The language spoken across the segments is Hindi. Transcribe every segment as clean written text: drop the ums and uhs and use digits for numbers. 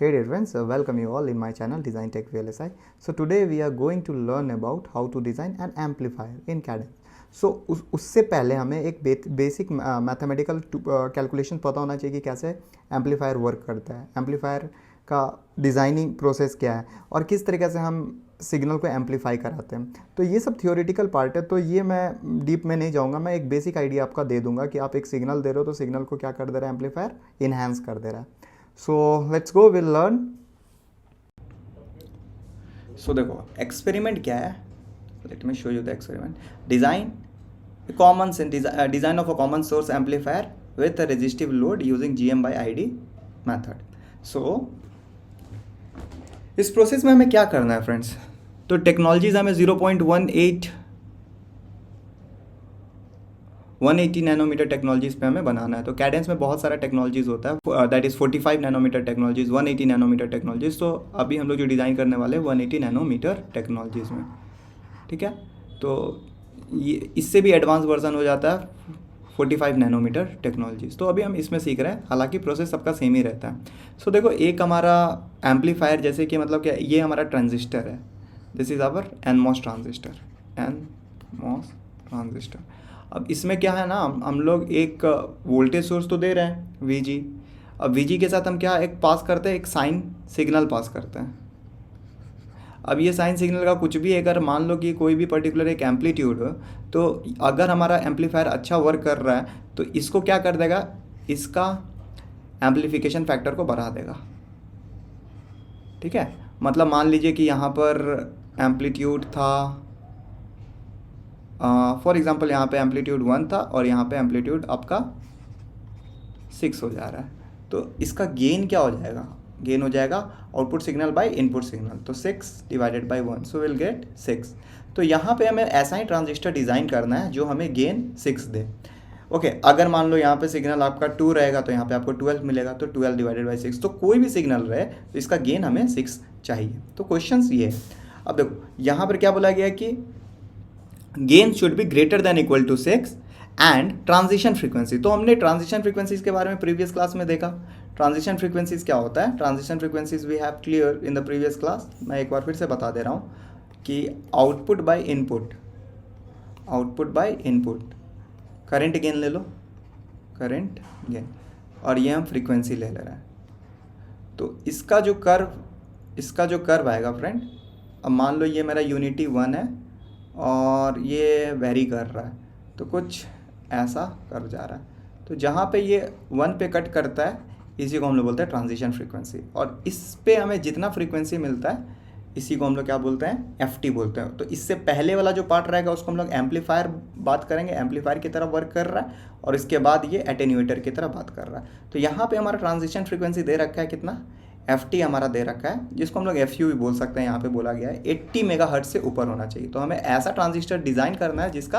Hey dear friends, welcome you all in my channel Design Tech VLSI. So today we are going to learn about how to design an amplifier in Cadence. So उससे पहले हमें एक बेसिक मैथमेटिकल कैलकुलेशन पता होना चाहिए कि कैसे एम्पलीफायर वर्क करता है, एम्पलीफायर का डिज़ाइनिंग प्रोसेस क्या है और किस तरीके से हम सिग्नल को एम्पलीफाई कराते हैं. तो ये सब थियोरेटिकल पार्ट है, तो ये मैं डीप में नहीं जाऊँगा. मैं एक बेसिक आइडिया आपका दे दूँगा कि आप एक सिग्नल दे रहे हो तो सिग्नल को क्या कर दे रहा है, एम्पलीफायर इन्हांस कर दे रहा है. So let's go, we'll learn. So देखो एक्सपेरिमेंट क्या है, let me show you the experiment. Design of a common source amplifier with a resistive load using GM by ID method. So इस प्रोसेस में हमें क्या करना है फ्रेंड्स, तो टेक्नोलॉजीज हमें 180 नैनोमीटर टेक्नोलॉजीज पे हमें बनाना है. तो कैडेंस में बहुत सारा टेक्नोलॉजीज होता है, that is 45 nanometer technologies, 180 nanometer technologies. तो अभी हम लोग जो डिज़ाइन करने वाले हैं 180 नैनोमीटर टेक्नोलॉजीज में, ठीक है. तो ये इससे भी एडवांस वर्जन हो जाता है 45 नैनोमीटर टेक्नोलॉजीज. तो अभी हम इसमें सीख रहे हैं, हालांकि प्रोसेस सबका सेम ही रहता है. सो देखो एक हमारा एम्पलीफायर, जैसे कि मतलब क्या, ये हमारा ट्रांजिस्टर है, this is our NMOS transistor. अब इसमें क्या है ना, हम लोग एक वोल्टेज सोर्स तो दे रहे हैं Vg. अब Vg के साथ हम क्या एक पास करते हैं, एक साइन सिग्नल पास करते हैं. अब ये साइन सिग्नल का कुछ भी, अगर मान लो कि कोई भी पर्टिकुलर एक एम्पलीट्यूड हो, तो अगर हमारा एम्पलीफायर अच्छा वर्क कर रहा है तो इसको क्या कर देगा, इसका एम्पलीफिकेशन फैक्टर को बढ़ा देगा, ठीक है. मतलब मान लीजिए कि यहाँ पर एम्पलीट्यूड था, फॉर एग्जांपल यहाँ पे एम्पलीट्यूड 1 था और यहाँ पे एम्पलीट्यूड आपका 6 हो जा रहा है. तो इसका गेन क्या हो जाएगा, गेन हो जाएगा output signal by input signal. तो 6 divided by 1, so will gate 6. तो यहाँ पे हमें ऐसा ही ट्रांजिस्टर डिज़ाइन करना है जो हमें गेन 6 दे. ओके, अगर मान लो यहाँ पे सिग्नल आपका 2 रहेगा तो यहाँ पे आपको 12 मिलेगा. तो 12 डिवाइडेड बाई 6, तो कोई भी सिग्नल रहे तो इसका गेन हमें 6 चाहिए. तो क्वेश्चन ये है. अब देखो यहाँ पर क्या बोला गया है कि gain should be greater than equal to 6 and transition frequency. तो हमने ट्रांजिशन फ्रीक्वेंसीज के बारे में प्रीवियस क्लास में देखा. ट्रांजिशन फ्रीक्वेंसीज क्या होता है, transition frequencies we have clear in the previous class. मैं एक बार फिर से बता दे रहा हूँ कि output by input, current gain ले लो, करंट गेन, और ये हम फ्रीक्वेंसी ले रहे हैं. तो इसका जो कर्व आएगा फ्रेंड, अब मान लो ये मेरा यूनिटी 1 है और ये वेरी कर रहा है, तो कुछ ऐसा कर्व जा रहा है. तो जहाँ पे ये 1 पे कट करता है इसी को हम लोग बोलते हैं ट्रांजिशन फ्रीक्वेंसी. और इस पे हमें जितना फ्रीक्वेंसी मिलता है इसी को हम लोग क्या बोलते हैं, FT बोलते हैं. तो इससे पहले वाला जो पार्ट रहेगा उसको हम लोग एम्पलीफायर बात करेंगे, एम्पलीफायर की तरह वर्क कर रहा है, और इसके बाद ये एटेन्यूएटर की तरह बात कर रहा है. तो यहाँ पे हमारा ट्रांजिशन फ्रीक्वेंसी दे रखा है कितना, FT हमारा दे रखा है, जिसको हम लोग FU भी बोल सकते हैं. यहाँ पे बोला गया है 80 मेगाहर्ट्ज से ऊपर होना चाहिए. तो हमें ऐसा ट्रांजिस्टर डिज़ाइन करना है जिसका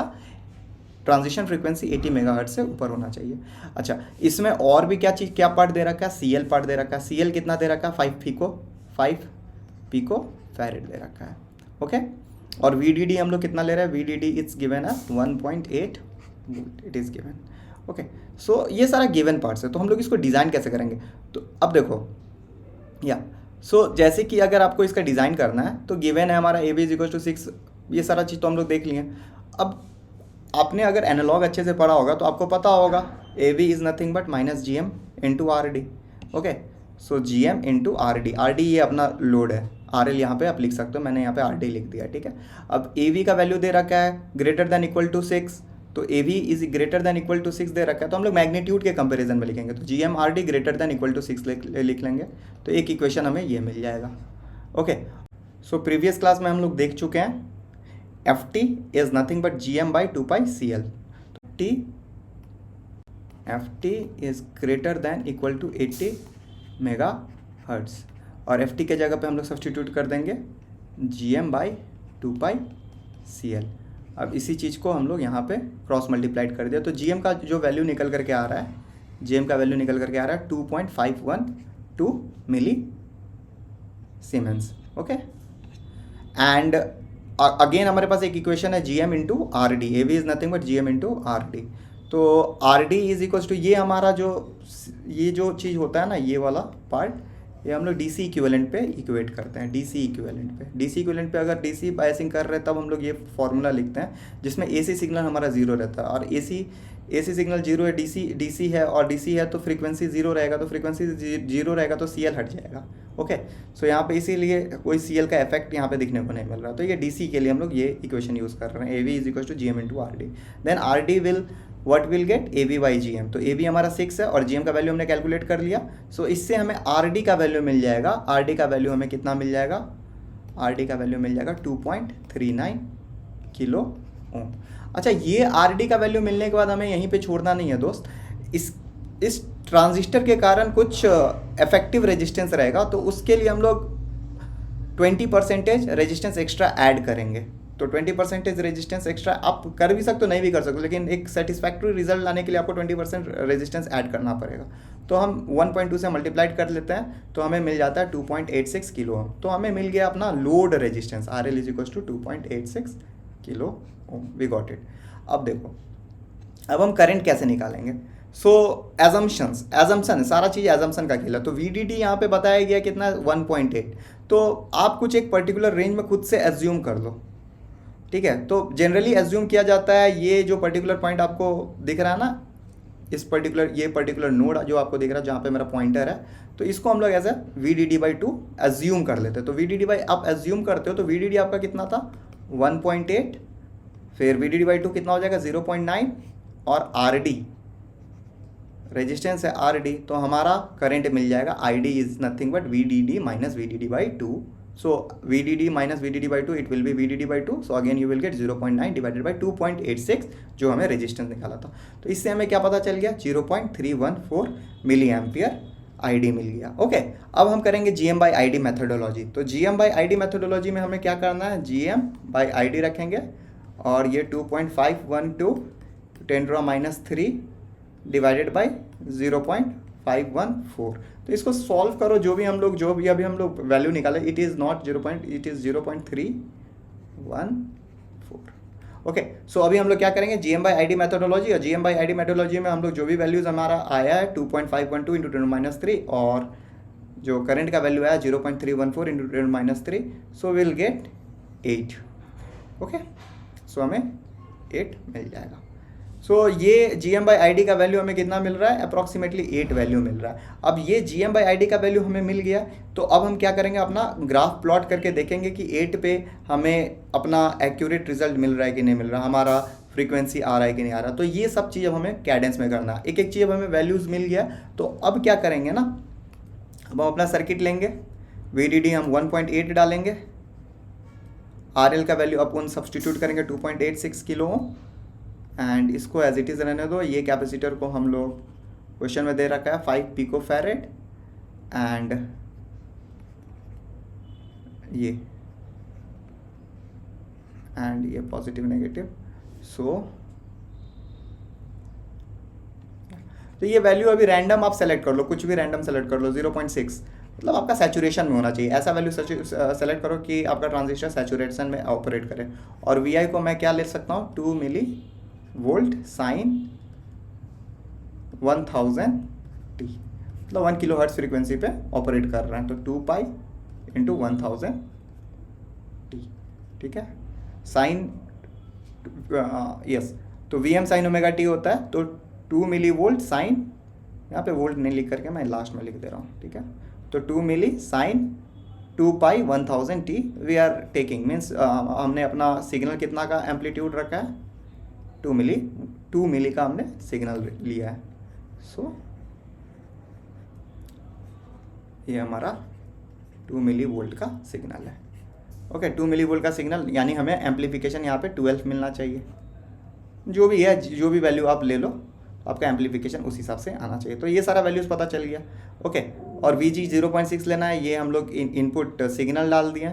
ट्रांजिशन फ्रीक्वेंसी 80 मेगाहर्ट्ज से ऊपर होना चाहिए. अच्छा, इसमें और भी क्या पार्ट दे रखा है, CL पार्ट दे रखा है. CL कितना दे रखा है, 5 पिको फैरेड दे रखा है. ओके, और VDD हम लोग कितना ले रहे हैं, VDD it's given as 1.8 volt, it is given. Okay, so ये सारा गिवन पार्ट्स है. तो हम लोग इसको डिज़ाइन कैसे करेंगे, तो अब देखो जैसे कि अगर आपको इसका डिज़ाइन करना है तो गिवन है हमारा AB = 6. ये सारा चीज़ तो हम लोग देख लिए. अब आपने अगर एनालॉग अच्छे से पढ़ा होगा तो आपको पता होगा AB is nothing but -GM × RD. Okay, so GM × RD ये अपना लोड है, RL यहाँ पे आप लिख सकते हो, मैंने यहाँ पे RD लिख दिया, ठीक है. अब AB का वैल्यू दे रखा है ग्रेटर देन इक्वल टू 6, तो AB is greater than equal to 6 दे रखा है. तो हम लोग मैग्नीट्यूड के कंपैरिजन में लिखेंगे, तो GM RD greater than equal to 6 लिख लेंगे. तो एक इक्वेशन हमें ये मिल जाएगा. ओके, सो प्रीवियस क्लास में हम लोग देख चुके हैं FT is nothing but GM by 2πCL. तो FT is greater than equal to 80 megahertz, और FT के जगह पे हम लोग सब्सटीट्यूट कर देंगे GM by 2πCL. अब इसी चीज़ को हम लोग यहाँ पे क्रॉस मल्टीप्लाइड कर दिया. तो GM का जो वैल्यू निकल करके आ रहा है, 2.512 milli siemens. Okay, and again हमारे पास एक इक्वेशन है GM × RD. AB is nothing but GM × RD. तो RD इज इक्वल टू ये हमारा जो चीज़ होता है ना, ये वाला पार्ट, ये हम लोग डीसी इक्विवेलेंट पे इक्वेट करते हैं, डीसी इक्विवेलेंट पे अगर डीसी बायसिंग कर रहे हैं तब हम लोग ये फॉर्मूला लिखते हैं जिसमें एसी सिग्नल हमारा जीरो रहता है, और एसी सिग्नल जीरो है, डीसी है, और डीसी है तो फ्रीक्वेंसी जीरो रहेगा, तो फ्रीक्वेंसी जीरो रहेगा तो सीएल हट जाएगा। ओके, सो यहाँ पे इसीलिए कोई सीएल का इफेक्ट यहाँ पे दिखने को नहीं मिल रहा, तो ये डीसी के लिए हम लोग ये इक्वेशन यूज़ कर रहे हैं, AV is equal to GM into RD। Then RD will what will get AV by GM, तो AV हमारा 6 है और GM का वैल्यू हमने कैलकुलेट कर लिया। सो इससे हमें RD का वैल्यू मिल जाएगा, RD का वैल्यू हमें कितना मिल जाएगा, RD का वैल्यू मिल जाएगा 2.39 किलो ओम। अच्छा, ये RD का वैल्यू मिलने के बाद हमें यहीं पे छोड़ना नहीं है दोस्त, इस ट्रांजिस्टर के कारण कुछ इफेक्टिव रेजिस्टेंस रहेगा, तो उसके लिए हम लोग 20% रेजिस्टेंस एक्स्ट्रा ऐड करेंगे। तो 20% रेजिस्टेंस एक्स्ट्रा आप कर भी सकते हो, नहीं भी कर सकते, लेकिन एक सेटिस्फैक्टरी रिजल्ट लाने के लिए आपको 20% रेजिस्टेंस ऐड करना पड़ेगा। तो हम 1.2 से मल्टीप्लाइड कर लेते हैं तो हमें मिल जाता है 2.86 किलो ओम। तो हमें मिल गया अपना load resistance, RL is equal to 2.86 kilo ohm. We got it. अब देखो, अब हम करंट कैसे निकालेंगे। सो एजम्पशन सारा चीज़ एजम्पशन का खेल है। तो VDD यहाँ पे बताया गया कितना, 1.8। तो आप कुछ एक पर्टिकुलर रेंज में खुद से एज्यूम कर लो, ठीक है। तो जनरली एज्यूम किया जाता है ये जो पर्टिकुलर पॉइंट आपको दिख रहा है ना, ये पर्टिकुलर नोड जो आपको दिख रहा है जहाँ पे मेरा पॉइंटर है, तो इसको हम लोग एज ए VDD/2 एज्यूम कर लेते हैं। तो VDD आप एज्यूम करते हो तो VDD आपका कितना था, 1.8, फिर VDD/2 कितना हो जाएगा, 0.9, और RD रेजिस्टेंस है RD, तो हमारा करंट मिल जाएगा ID is nothing but VDD minus VDD/2। So VDD minus VDD/2 it will be VDD/2। So again you will get 0.9 divided by 2.86 जो हमें रेजिस्टेंस निकाला था। तो इससे हमें क्या पता चल गया, 0.314 मिली एम्पियर ID मिल गया। ओके, अब हम करेंगे GM/ID मेथडोलॉजी। तो GM/ID मेथडोलॉजी में हमें क्या करना है, GM/ID रखेंगे और ये 2.512 10⁻³ डिवाइडेड बाई 0.514। तो इसको सॉल्व करो, जो भी अभी हम लोग वैल्यू निकाले, इट इज़ 0.314। ओके, सो अभी हम लोग क्या करेंगे, GM/ID मेथडोलॉजी, और GM/ID मेथडोलॉजी में हम लोग जो भी वैल्यूज़ हमारा आया है 2.512 इंटू 10⁻³ और जो करंट का वैल्यू आया 0.314 into 10⁻³, so will get 8। Okay, so हमें 8 मिल जाएगा। सो ये GM/ID का वैल्यू हमें कितना मिल रहा है, अप्रॉक्सीमेटली 8 वैल्यू मिल रहा है। अब ये GM/ID का वैल्यू हमें मिल गया, तो अब हम क्या करेंगे, अपना ग्राफ प्लॉट करके देखेंगे कि 8 पे हमें अपना एक्यूरेट रिजल्ट मिल रहा है कि नहीं मिल रहा, हमारा फ्रीक्वेंसी आ रहा है कि नहीं आ रहा। तो ये सब चीज़ अब हमें कैडेंस में करना है। एक एक चीज़ अब हमें वैल्यूज़ मिल गया, तो अब क्या करेंगे ना, अब हम अपना सर्किट लेंगे, VDD हम 1.8 डालेंगे, RL का वैल्यू अपन सब्सटीट्यूट करेंगे 2.86 किलो ओम, एंड इसको एज इट इज़ रहने दो। ये कैपेसिटर को हम लोग क्वेश्चन में दे रखा है 5 पिकोफैरेड, एंड ये पॉजिटिव नेगेटिव। सो तो ये वैल्यू अभी रैंडम आप सेलेक्ट कर लो, कुछ भी रैंडम सेलेक्ट कर लो, 0.6 मतलब आपका सैचुरेशन में होना चाहिए, ऐसा वैल्यू सेलेक्ट करो कि आपका ट्रांजिस्टर सैचुरेशन में ऑपरेट करे। और VI को मैं क्या ले सकता हूँ, 2 मिली वोल्ट साइन 1000t, मतलब 1 किलो हर्ट्ज फ्रीक्वेंसी पे ऑपरेट कर रहे हैं, तो 2 पाई इंटू 1000t, ठीक है। साइन यस, तो VM साइन ओमेगा t होता है, तो 2 मिली वोल्ट साइन, यहाँ पे वोल्ट नहीं लिख करके मैं लास्ट में लिख दे रहा हूँ, ठीक है। तो 2 milli sine 2 pi 1000t we are taking, means हमने अपना सिग्नल कितना का एम्पलीट्यूड रखा है, 2 मिली का हमने सिग्नल लिया है। सो ये हमारा 2 मिली वोल्ट का सिग्नल है। ओके, 2 मिली वोल्ट का सिग्नल, यानी हमें एम्पलीफिकेशन यहाँ पे 12 मिलना चाहिए। जो भी है, जो भी वैल्यू आप ले लो, आपका एम्पलीफिकेशन उस हिसाब से आना चाहिए। तो ये सारा वैल्यूज़ पता चल गया। ओके, और VG 0.6 लेना है, ये हम लोग इनपुट सिग्नल डाल दिए।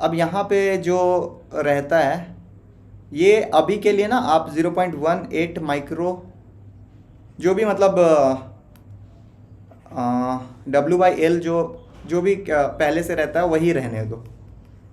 अब यहाँ पे जो रहता है, ये अभी के लिए ना आप 0.18 माइक्रो, जो भी मतलब W/L जो भी पहले से रहता है वही रहने दो,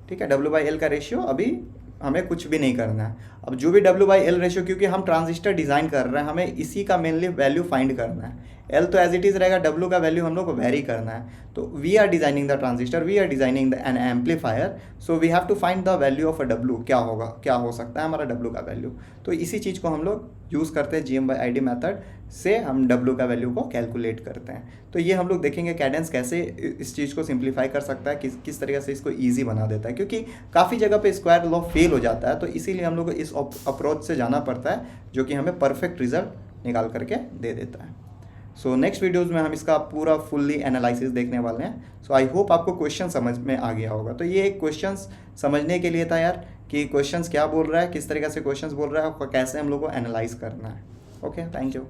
ठीक है। W/L का रेशियो अभी हमें कुछ भी नहीं करना है। अब जो भी W/L रेशियो, क्योंकि हम ट्रांजिस्टर डिज़ाइन कर रहे हैं, हमें इसी का मेनली वैल्यू फाइंड करना है। एल तो एज इट इज़ रहेगा, डब्ल्यू का वैल्यू हम लोग को वेरी करना है। तो we are designing the transistor, we are designing an amplifier, so we have to find the value of a W. क्या होगा, क्या हो सकता है हमारा डब्ल्यू का वैल्यू। तो इसी चीज़ को हम लोग यूज़ करते हैं GM/ID मेथड से, हम डब्ल्यू का वैल्यू को कैलकुलेट करते हैं। तो ये हम लोग देखेंगे कैडेंस कैसे इस चीज़ को सिंप्लीफाई कर सकता है, किस तरीके से इसको ईजी बना देता है, क्योंकि काफ़ी जगह पे स्क्वायर लॉ फेल हो जाता है। तो इसीलिए हम लोग को इस अप्रोच से जाना पड़ता है, जो कि हमें परफेक्ट रिजल्ट निकाल करके दे देता है। सो नेक्स्ट वीडियोज़ में हम इसका पूरा फुल्ली एनालिसिस देखने वाले हैं। सो आई होप आपको क्वेश्चन समझ में आ गया होगा। तो ये एक क्वेश्चंस समझने के लिए था यार, कि क्वेश्चंस क्या बोल रहा है, किस तरीके से क्वेश्चंस बोल रहा है और कैसे हम लोग को एनालाइज करना है। Okay, thank you.